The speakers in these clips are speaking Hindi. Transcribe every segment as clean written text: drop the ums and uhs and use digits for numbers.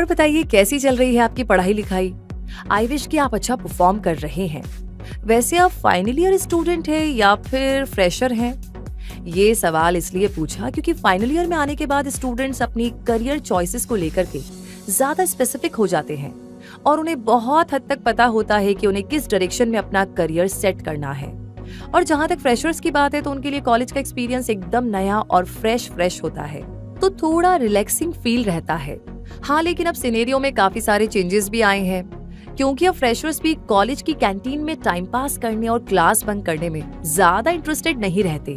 बताइए कैसी चल रही है आपकी पढ़ाई लिखाई। आई विश कि आप अच्छा परफॉर्म कर रहे हैं। वैसे आप फाइनल ईयर स्टूडेंट हैं या फिर फ्रेशर हैं? ये सवाल इसलिए पूछा क्योंकि फाइनल ईयर में आने के बाद स्टूडेंट्स अपनी करियर चॉइसेस को लेकर के ज्यादा स्पेसिफिक हो जाते हैं और उन्हें बहुत हद तक पता होता है कि उन्हें किस डायरेक्शन में अपना करियर सेट करना है। और जहां तक फ्रेशर्स की बात है तो उनके लिए कॉलेज का एक्सपीरियंस एकदम नया और फ्रेश होता है, तो थोड़ा रिलैक्सिंग फील रहता है। हाँ, लेकिन अब सिनेरियो में काफी सारे चेंजेस भी आए हैं क्योंकि अब फ्रेशर्स भी कॉलेज की कैंटीन में टाइम पास करने और क्लास बंक करने में ज्यादा इंटरेस्टेड नहीं रहते,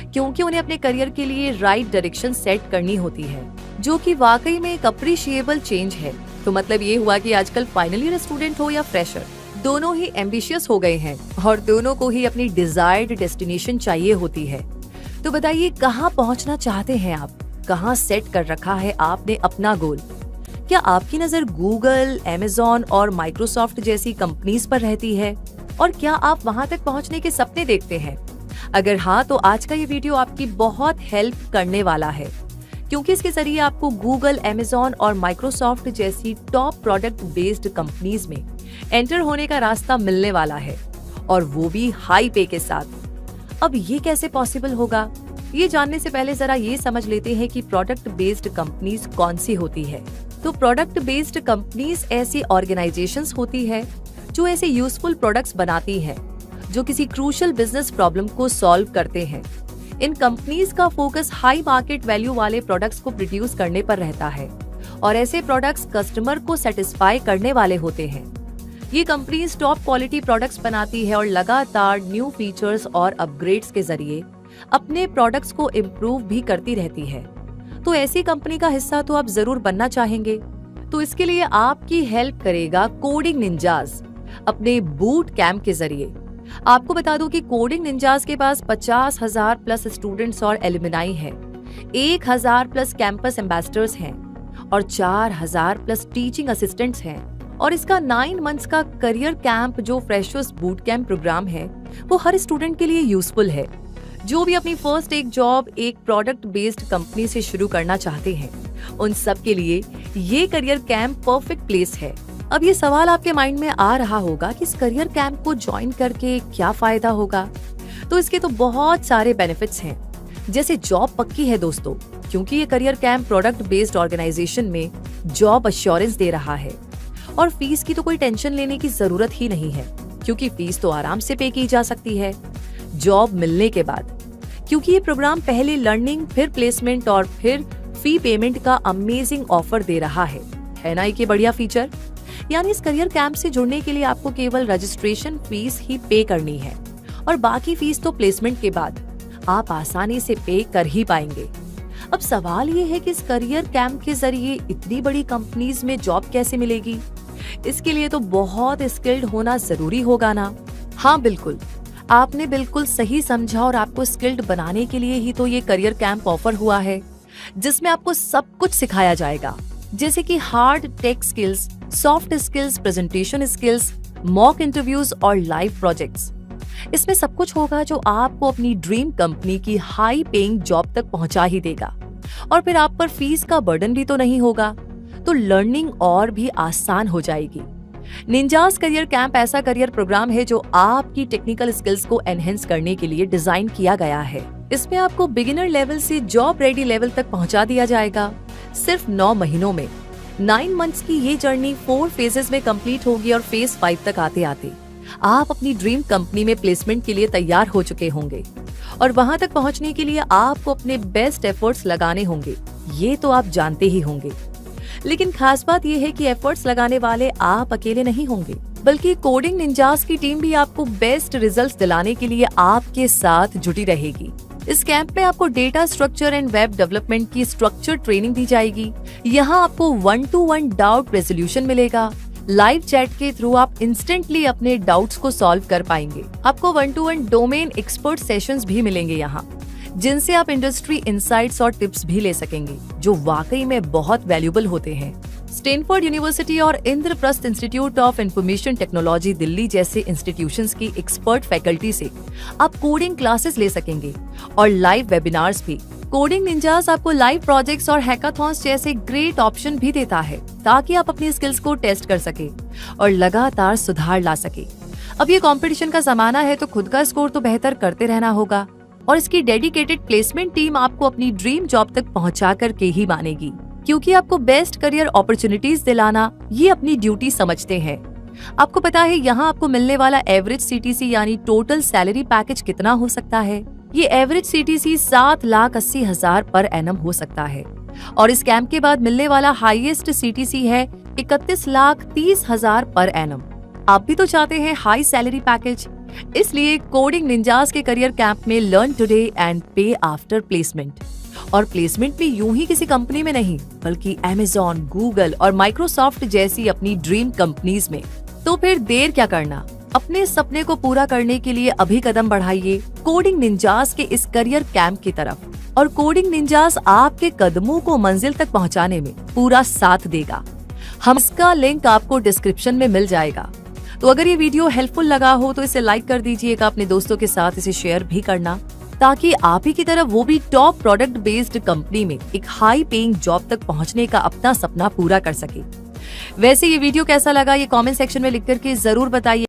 क्योंकि उन्हें अपने करियर के लिए राइट डायरेक्शन सेट करनी होती है, जो कि वाकई में एक अप्रिशिएबल चेंज है। तो मतलब ये हुआ कि आजकल फाइनल ईयर स्टूडेंट हो या फ्रेशर, दोनों ही एम्बिशियस हो गए हैं और दोनों को ही अपनी डिजायर्ड डेस्टिनेशन चाहिए होती है। तो बताइए कहाँ पहुँचना चाहते हैं आप? कहाँ सेट कर रखा है आपने अपना गोल? क्या आपकी नजर गूगल, अमेज़न और माइक्रोसॉफ्ट जैसी कंपनीज पर रहती है? और क्या आप वहां तक पहुंचने के सपने देखते हैं? अगर हाँ, तो आज का ये वीडियो आपकी बहुत हेल्प करने वाला है, क्योंकि इसके जरिए आपको गूगल, अमेज़न और माइक्रोसॉफ्ट जैसी टॉप प्रोडक्ट बेस्ड कंपनीज में एंटर होने का रास्ता मिलने वाला है, और वो भी हाई पे के साथ। अब ये कैसे पॉसिबल होगा? ये जानने से पहले जरा ये समझ लेते हैं कि प्रोडक्ट बेस्ड कंपनीज कौन सी होती है। तो प्रोडक्ट बेस्ड कंपनीज ऐसी ऑर्गेनाइजेशंस होती है जो ऐसे यूजफुल प्रोडक्ट्स बनाती हैं जो किसी क्रूशियल बिजनेस प्रॉब्लम को सॉल्व करते हैं। इन कंपनीज का फोकस हाई मार्केट वैल्यू वाले प्रोडक्ट्स को प्रोड्यूस करने पर रहता है और ऐसे प्रोडक्ट्स कस्टमर को सेटिस्फाई करने वाले होते हैं। ये कंपनीज टॉप क्वालिटी प्रोडक्ट्स बनाती है और लगातार न्यू फीचर्स और अपग्रेड्स के जरिए अपने प्रोडक्ट्स को इम्प्रूव भी करती रहती है। तो ऐसी कंपनी का हिस्सा तो आप जरूर बनना चाहेंगे। तो इसके लिए आपकी हेल्प करेगा कोडिंग निंजास अपने बूट कैंप के जरिए। आपको बता दूं कि कोडिंग निंजास के पास 50,000 प्लस स्टूडेंट्स और एलुमनाई हैं, 1,000 प्लस कैंपस एम्बेसडर्स हैं और 4,000 प्लस टीचिंग असिस्टेंट्स हैं। और इसका 9 मंथ्स का करियर कैंप जो फ्रेशर्स बूट कैंप प्रोग्राम है, वो हर स्टूडेंट के लिए यूजफुल है जो भी अपनी फर्स्ट एक जॉब एक प्रोडक्ट बेस्ड कंपनी से शुरू करना चाहते हैं। उन सब के लिए ये करियर कैंप परफेक्ट प्लेस है। अब ये सवाल आपके माइंड में आ रहा होगा कि इस करियर कैंप को ज्वाइन करके क्या फायदा होगा? तो इसके तो बहुत सारे बेनिफिट्स हैं। जैसे जॉब पक्की है दोस्तों, क्योंकि ये career camp product based organization में जॉब अश्योरेंस दे रहा है। और फीस की तो कोई टेंशन लेने की जरूरत ही नहीं है, क्योंकि फीस तो आराम से पे की जा सकती है जॉब मिलने के बाद, क्योंकि ये प्रोग्राम पहले लर्निंग, फिर प्लेसमेंट और फिर फी पेमेंट का अमेजिंग ऑफर दे रहा है ना? ये बढ़िया फीचर। यानी इस करियर कैंप से जुड़ने के लिए आपको केवल रजिस्ट्रेशन फीस ही पे करनी है और बाकी फीस तो प्लेसमेंट के बाद आप आसानी से पे कर ही पाएंगे। अब सवाल ये है कि इस करियर कैंप के जरिए इतनी बड़ी कंपनीज में जॉब कैसे मिलेगी? इसके लिए तो बहुत स्किल्ड होना जरूरी होगा ना? हाँ बिल्कुल, आपने बिल्कुल सही समझा और आपको स्किल्ड बनाने के लिए ही तो ये करियर कैंप ऑफर हुआ है, जिसमें आपको सब कुछ सिखाया जाएगा, जैसे कि hard tech skills, soft skills, presentation skills, mock interviews और लाइव प्रोजेक्ट्स। इसमें सब कुछ होगा जो आपको अपनी ड्रीम कंपनी की हाई पेइंग जॉब तक पहुंचा ही देगा। और फिर आप पर फीस का बर्डन भी तो नहीं होगा, तो लर्निंग और भी आसान हो जाएगी। निंजास करियर कैंप ऐसा करियर प्रोग्राम है जो आपकी टेक्निकल स्किल्स को एनहेंस करने के लिए डिजाइन किया गया है। इसमें आपको बिगिनर लेवल से जॉब रेडी लेवल तक पहुंचा दिया जाएगा सिर्फ 9 महीनों में। 9 मंथ्स की ये जर्नी 4 फेजेस में कंप्लीट होगी और फेज 5 तक आते आते आप अपनी ड्रीम कंपनी में प्लेसमेंट के लिए तैयार हो चुके होंगे। और वहां तक पहुंचने के लिए आपको अपने बेस्ट एफर्ट्स लगाने होंगे, ये तो आप जानते ही होंगे। लेकिन खास बात यह है कि एफर्ट्स लगाने वाले आप अकेले नहीं होंगे, बल्कि कोडिंग निंजास की टीम भी आपको बेस्ट रिजल्ट्स दिलाने के लिए आपके साथ जुटी रहेगी। इस कैंप में आपको data structure and web development की स्ट्रक्चर ट्रेनिंग दी जाएगी। यहाँ आपको 1-to-1 डाउट रेजोल्यूशन मिलेगा। लाइव चैट के थ्रू आप इंस्टेंटली अपने डाउट्स को सॉल्व कर पाएंगे। आपको 1-to-1 डोमेन एक्सपर्ट सेशंस भी मिलेंगे यहाँ, जिनसे आप इंडस्ट्री इंसाइट्स और टिप्स भी ले सकेंगे, जो वाकई में बहुत वैल्यूबल होते हैं। स्टैनफोर्ड यूनिवर्सिटी और Indraprastha institute of information technology Delhi जैसे इंस्टीट्यूशंस की एक्सपर्ट फैकल्टी से आप कोडिंग क्लासेस ले सकेंगे और लाइव वेबिनार्स भी। कोडिंग निंजास आपको लाइव प्रोजेक्ट्स और हैकाथॉन्स जैसे ग्रेट ऑप्शन भी देता है ताकि आप अपनी स्किल्स को टेस्ट कर सके और लगातार सुधार ला सके। अब ये कंपटीशन का जमाना है तो खुद का स्कोर तो बेहतर करते रहना होगा और इसकी डेडिकेटेड प्लेसमेंट टीम आपको अपनी ड्रीम जॉब तक पहुंचा करके ही मानेगी, क्योंकि आपको बेस्ट करियर अपॉर्चुनिटीज दिलाना ये अपनी ड्यूटी समझते हैं। आपको पता है यहाँ आपको मिलने वाला एवरेज सीटीसी यानी टोटल सैलरी पैकेज कितना हो सकता है? ये एवरेज सीटीसी 7,80,000 पर एनम हो सकता है और इस कैंप के बाद मिलने वाला हाईएस्ट सीटीसी है 31,30,000 पर एनम। आप भी तो चाहते हैं हाई सैलरी पैकेज, इसलिए कोडिंग निंजास के करियर कैंप में लर्न टुडे एंड पे आफ्टर प्लेसमेंट। और प्लेसमेंट भी यूं ही किसी कंपनी में नहीं, बल्कि Amazon, गूगल और माइक्रोसॉफ्ट जैसी अपनी ड्रीम कंपनीज में। तो फिर देर क्या करना, अपने सपने को पूरा करने के लिए अभी कदम बढ़ाइए कोडिंग निंजास के इस करियर कैंप की तरफ और कोडिंग निंजास आपके कदमों को मंजिल तक पहुंचाने में पूरा साथ देगा। हम इसका लिंक आपको डिस्क्रिप्शन में मिल जाएगा। तो अगर ये वीडियो हेल्पफुल लगा हो तो इसे लाइक कर दीजिएगा, अपने दोस्तों के साथ इसे शेयर भी करना ताकि आप ही की तरह वो भी टॉप प्रोडक्ट बेस्ड कंपनी में एक हाई पेइंग जॉब तक पहुंचने का अपना सपना पूरा कर सके। वैसे ये वीडियो कैसा लगा ये कमेंट सेक्शन में लिख करके जरूर बताइए।